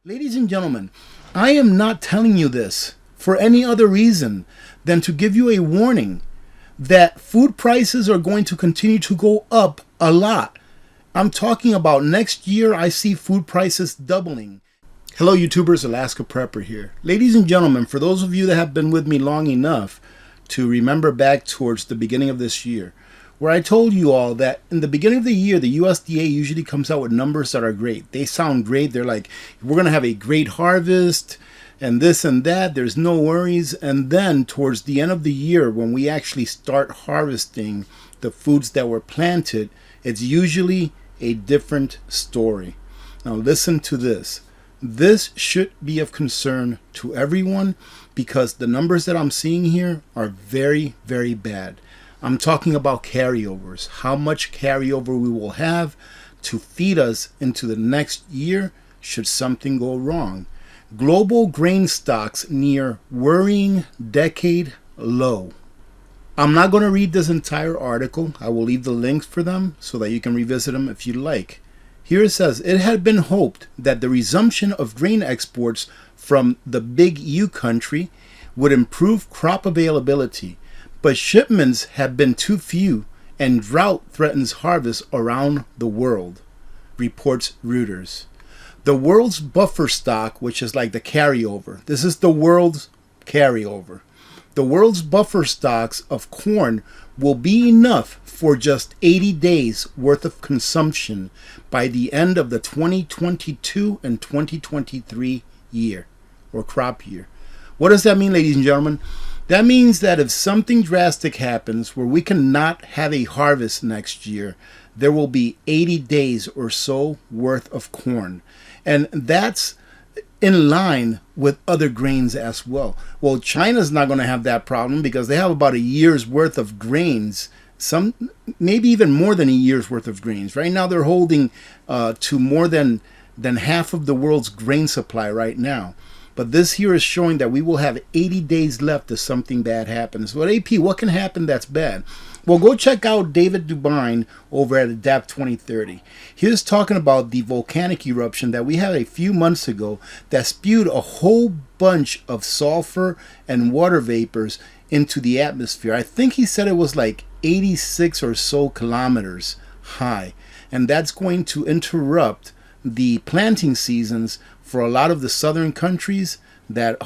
Ladies and gentlemen, I am not telling you this for any other reason than to give you a warning that food prices are going to continue to go up a lot. I'm talking about next year. I see food prices doubling. Hello YouTubers, Alaska Prepper here. Ladies and gentlemen, for those of you that have been with me long enough to remember back towards the beginning of this year, where I told you all that in the beginning of the year, the USDA usually comes out with numbers that are great. They sound great. They're like, we're going to have a great harvest and this and that. There's no worries. And then towards the end of the year, when we actually start harvesting the foods that were planted, it's usually a different story. Now listen to this. This should be of concern to everyone because the numbers that I'm seeing here are very, very bad. I'm talking about carryovers, how much carryover we will have to feed us into the next year should something go wrong. Global grain stocks near worrying decade low. I'm not going to read this entire article. I will leave the links for them so that you can revisit them if you like. Here it says, it had been hoped that the resumption of grain exports from the Big U country would improve crop availability. But shipments have been too few and drought threatens harvest around the world, reports Reuters. The world's buffer stock, which is like the carryover, this is the world's carryover. The world's buffer stocks of corn will be enough for just 80 days worth of consumption by the end of the 2022 and 2023 year or crop year. What does that mean, ladies and gentlemen? That means that if something drastic happens where we cannot have a harvest next year, there will be 80 days or so worth of corn. And that's in line with other grains as well. Well, China's not going to have that problem because they have about a year's worth of grains, some maybe even more than a year's worth of grains. Right now they're holding to more than half of the world's grain supply right now. But this here is showing that we will have 80 days left if something bad happens. But AP, what can happen that's bad? Well, go check out David Dubine over at Adapt 2030. He was talking about the volcanic eruption that we had a few months ago that spewed a whole bunch of sulfur and water vapors into the atmosphere. I think he said it was like 86 or so kilometers high. And that's going to interrupt the planting seasons for a lot of the southern countries that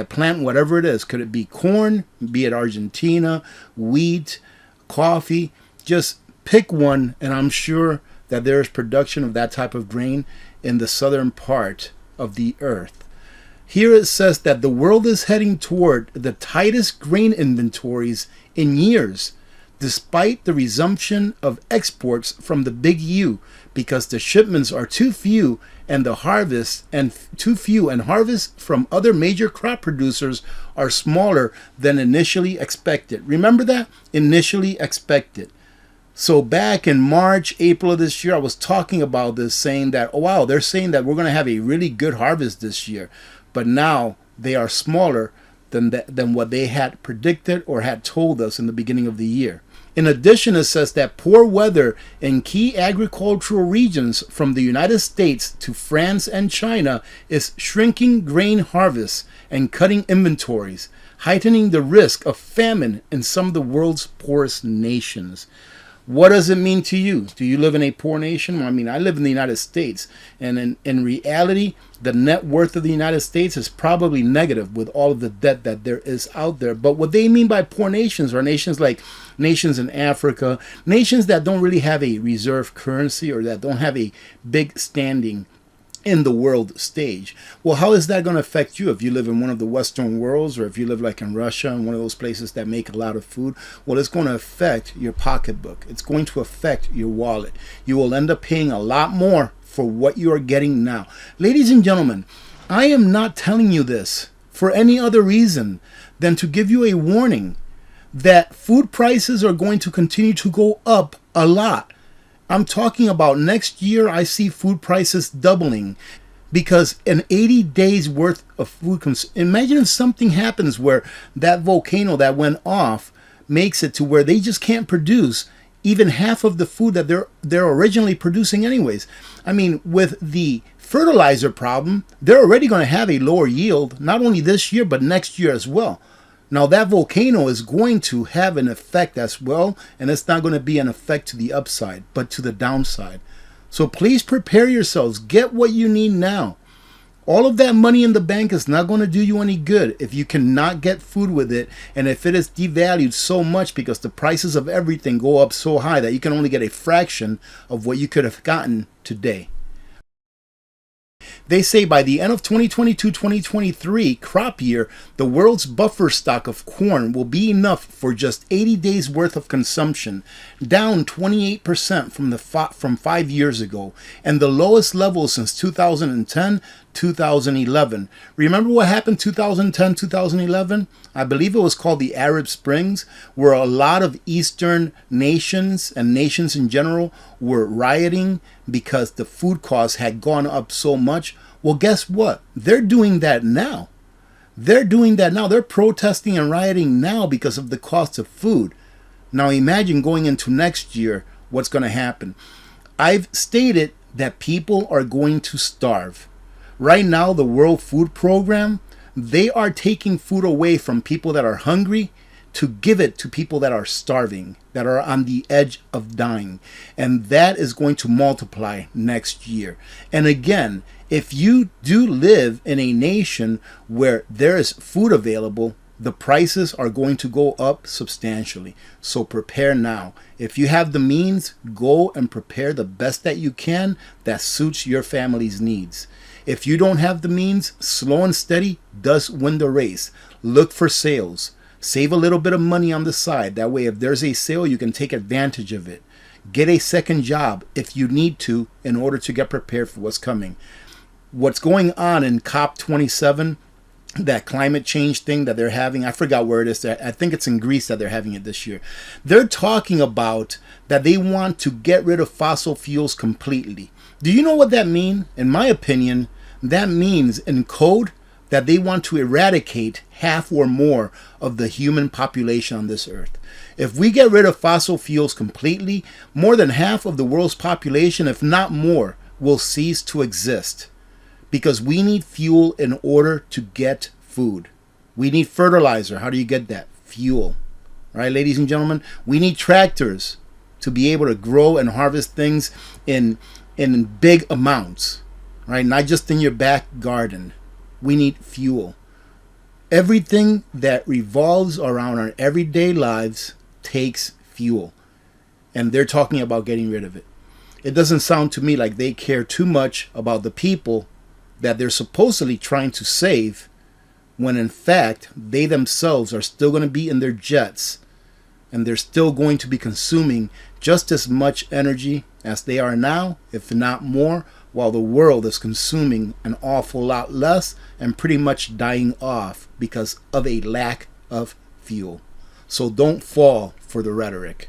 plant whatever it is. Could it be corn, be it Argentina, wheat, coffee? Just pick one, and I'm sure that there is production of that type of grain in the southern part of the earth. Here it says that the world is heading toward the tightest grain inventories in years, despite the resumption of exports from the Big U, because the shipments are too few and the harvest from other major crop producers are smaller than initially expected. Remember that? Initially expected. So back in March, April of this year, I was talking about this, saying that, oh wow, they're saying that we're going to have a really good harvest this year. But now they are smaller than what they had predicted or had told us in the beginning of the year. In addition, it says that poor weather in key agricultural regions from the United States to France and China is shrinking grain harvests and cutting inventories, heightening the risk of famine in some of the world's poorest nations. What does it mean to you? Do you live in a poor nation? Well, I mean, I live in the United States, and in reality, the net worth of the United States is probably negative with all of the debt that there is out there. But what they mean by poor nations are nations like nations in Africa, nations that don't really have a reserve currency or that don't have a big standing in the world stage. Well, how is that going to affect you if you live in one of the Western worlds, or if you live like in Russia and one of those places that make a lot of food? Well, it's going to affect your pocketbook. It's going to affect your wallet. You will end up paying a lot more for what you are getting now. Ladies and gentlemen, I am not telling you this for any other reason than to give you a warning that food prices are going to continue to go up a lot. I'm talking about next year. I see food prices doubling because in 80 days worth of food imagine if something happens where that volcano that went off makes it to where they just can't produce even half of the food that they're originally producing anyways. I mean, with the fertilizer problem, they're already going to have a lower yield, not only this year, but next year as well. Now, that volcano is going to have an effect as well, and it's not going to be an effect to the upside, but to the downside. So please prepare yourselves. Get what you need now. All of that money in the bank is not going to do you any good if you cannot get food with it, and if it is devalued so much because the prices of everything go up so high that you can only get a fraction of what you could have gotten today. They say by the end of 2022-2023 crop year, the world's buffer stock of corn will be enough for just 80 days worth of consumption, down 28% from 5 years ago, and the lowest level since 2010-2011. Remember what happened 2010-2011? I believe it was called the Arab Springs, where a lot of Eastern nations and nations in general were rioting because the food costs had gone up so much. Well, guess what? They're doing that now. They're protesting and rioting now because of the cost of food. Now imagine going into next year, what's going to happen. I've stated that people are going to starve. Right now, the World Food Program, they are taking food away from people that are hungry to give it to people that are starving, that are on the edge of dying. And that is going to multiply next year. And again, if you do live in a nation where there is food available, the prices are going to go up substantially. So prepare now. If you have the means, go and prepare the best that you can that suits your family's needs. If you don't have the means, slow and steady does win the race. Look for sales. Save a little bit of money on the side. That way, if there's a sale, you can take advantage of it. Get a second job if you need to in order to get prepared for what's coming. What's going on in COP27, that climate change thing that they're having, I forgot where it is. I think it's in Greece that they're having it this year. They're talking about that they want to get rid of fossil fuels completely. Do you know what that means? In my opinion, that means in code that they want to eradicate half or more of the human population on this earth. If we get rid of fossil fuels completely, more than half of the world's population, if not more, will cease to exist. Because we need fuel in order to get food. We need fertilizer. How do you get that? Fuel. Right, ladies and gentlemen? We need tractors to be able to grow and harvest things in big amounts. Right? Not just in your back garden. We need fuel. Everything that revolves around our everyday lives takes fuel. And they're talking about getting rid of it. It doesn't sound to me like they care too much about the people that they're supposedly trying to save, when in fact they themselves are still going to be in their jets and they're still going to be consuming just as much energy as they are now, if not more, while the world is consuming an awful lot less and pretty much dying off because of a lack of fuel. So don't fall for the rhetoric.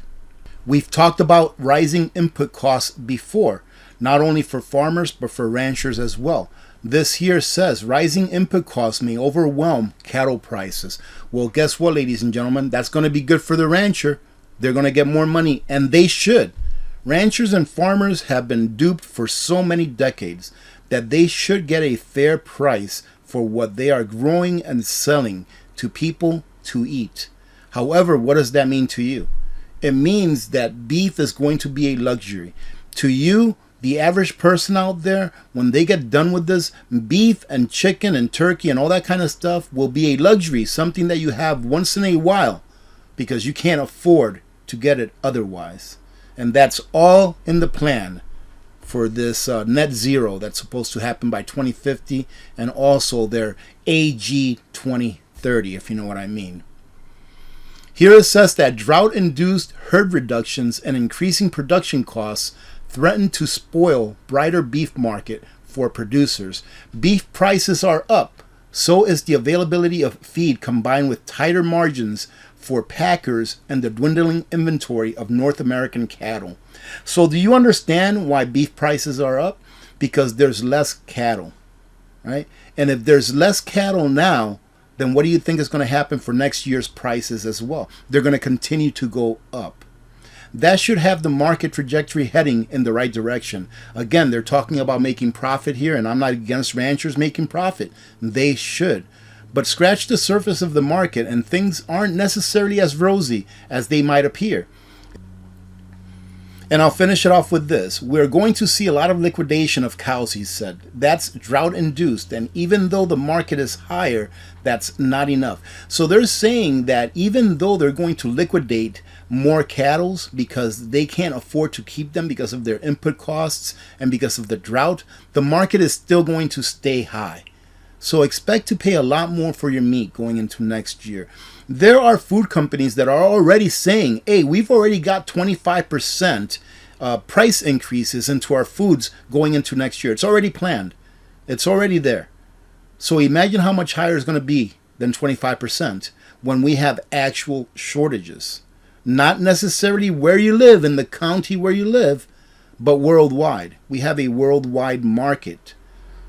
We've talked about rising input costs before, not only for farmers but for ranchers as well. This here says rising input costs may overwhelm cattle prices. Well, guess what, ladies and gentlemen? That's going to be good for the rancher. They're going to get more money, and they should. Ranchers and farmers have been duped for so many decades that they should get a fair price for what they are growing and selling to people to eat. However, what does that mean to you? It means that beef is going to be a luxury. To you, the average person out there, when they get done with this, beef and chicken and turkey and all that kind of stuff will be a luxury, something that you have once in a while because you can't afford to get it otherwise. And that's all in the plan for this net zero that's supposed to happen by 2050, and also their AG 2030, if you know what I mean. Here it says that drought-induced herd reductions and increasing production costs threaten to spoil brighter beef market for producers. Beef prices are up. So is the availability of feed, combined with tighter margins for packers and the dwindling inventory of North American cattle. So do you understand why beef prices are up? Because there's less cattle, right? And if there's less cattle now, then what do you think is going to happen for next year's prices as well? They're going to continue to go up. that should have the market trajectory heading in the right direction. Again, they're talking about making profit here, and I'm not against ranchers making profit. They should. But scratch the surface of the market and things aren't necessarily as rosy as they might appear. And I'll finish it off with this. We're going to see a lot of liquidation of cows, he said. That's drought induced. And even though the market is higher, that's not enough. So they're saying that even though they're going to liquidate more cattle because they can't afford to keep them because of their input costs and because of the drought, the market is still going to stay high. So expect to pay a lot more for your meat going into next year. There are food companies that are already saying, hey, we've already got 25% price increases into our foods going into next year. It's already planned. It's already there. So imagine how much higher it's going to be than 25% when we have actual shortages. Not necessarily where you live, in the county where you live, but worldwide. We have a worldwide market.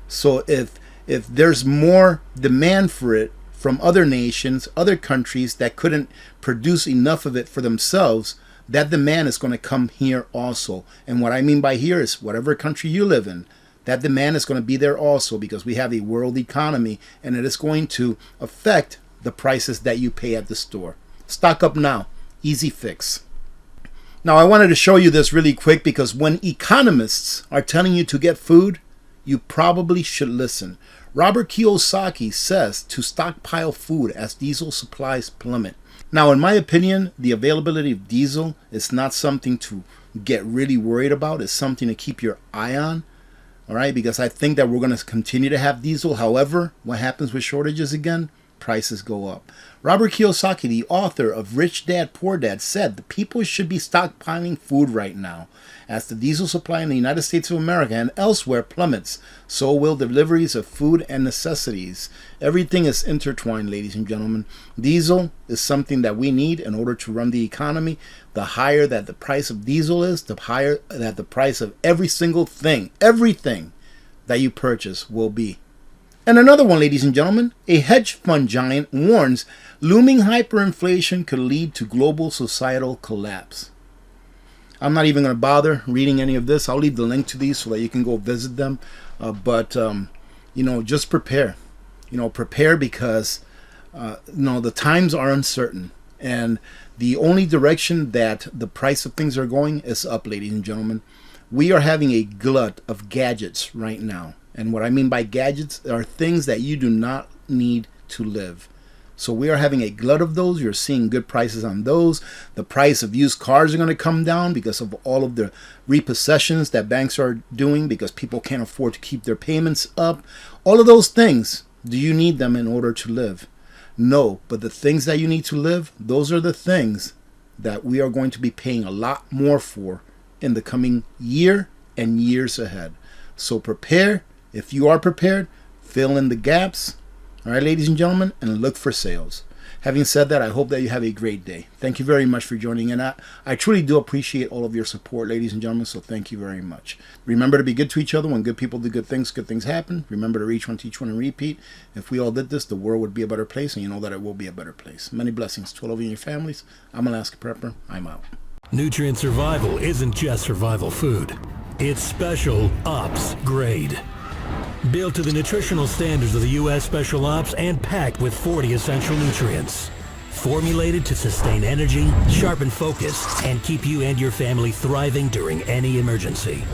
So if there's more demand for it from other nations, other countries that couldn't produce enough of it for themselves, that demand is going to come here also. And what I mean by here is whatever country you live in, that demand is going to be there also, because we have a world economy and it is going to affect the prices that you pay at the store. Stock up now. Easy fix. Now I wanted to show you this really quick because when economists are telling you to get food, you probably should listen. Robert Kiyosaki says to stockpile food as diesel supplies plummet. Now, in my opinion, the availability of diesel is not something to get really worried about. It's something to keep your eye on. All right, because I think that we're going to continue to have diesel. However, what happens with shortages again? Prices go up. Robert Kiyosaki, the author of Rich Dad, Poor Dad, said the people should be stockpiling food right now. As the diesel supply in the United States of America and elsewhere plummets, so will deliveries of food and necessities. Everything is intertwined, ladies and gentlemen. Diesel is something that we need in order to run the economy. The higher that the price of diesel is, the higher that the price of every single thing, everything that you purchase will be. And another one, ladies and gentlemen, a hedge fund giant warns looming hyperinflation could lead to global societal collapse. I'm not even going to bother reading any of this. I'll leave the link to these so that you can go visit them. But just prepare. Prepare because, the times are uncertain. And the only direction that the price of things are going is up, ladies and gentlemen. We are having a glut of gadgets right now. And what I mean by gadgets are things that you do not need to live. So we are having a glut of those. You're seeing good prices on those. The price of used cars are going to come down because of all of the repossessions that banks are doing because people can't afford to keep their payments up. All of those things, do you need them in order to live? No, but the things that you need to live, those are the things that we are going to be paying a lot more for in the coming year and years ahead. So prepare. If you are prepared, fill in the gaps. All right, ladies and gentlemen, and look for sales. Having said that, I hope that you have a great day. Thank you very much for joining in. I truly do appreciate all of your support, ladies and gentlemen, so thank you very much. Remember to be good to each other. When good people do good things happen. Remember to reach one, teach one, and repeat. If we all did this, the world would be a better place, and you know that it will be a better place. Many blessings to all of you and your families. I'm Alaska Prepper. I'm out. Nutrient Survival isn't just survival food. It's special ops grade. Built to the nutritional standards of the U.S. Special Ops and packed with 40 essential nutrients. Formulated to sustain energy, sharpen focus, and keep you and your family thriving during any emergency.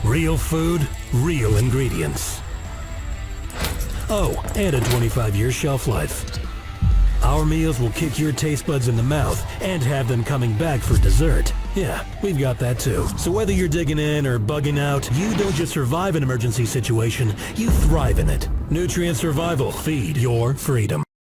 Real food, real ingredients. Oh, and a 25-year shelf life. Our meals will kick your taste buds in the mouth and have them coming back for dessert. Yeah, we've got that too. So whether you're digging in or bugging out, you don't just survive an emergency situation, you thrive in it. Nutrient Survival. Feed your freedom.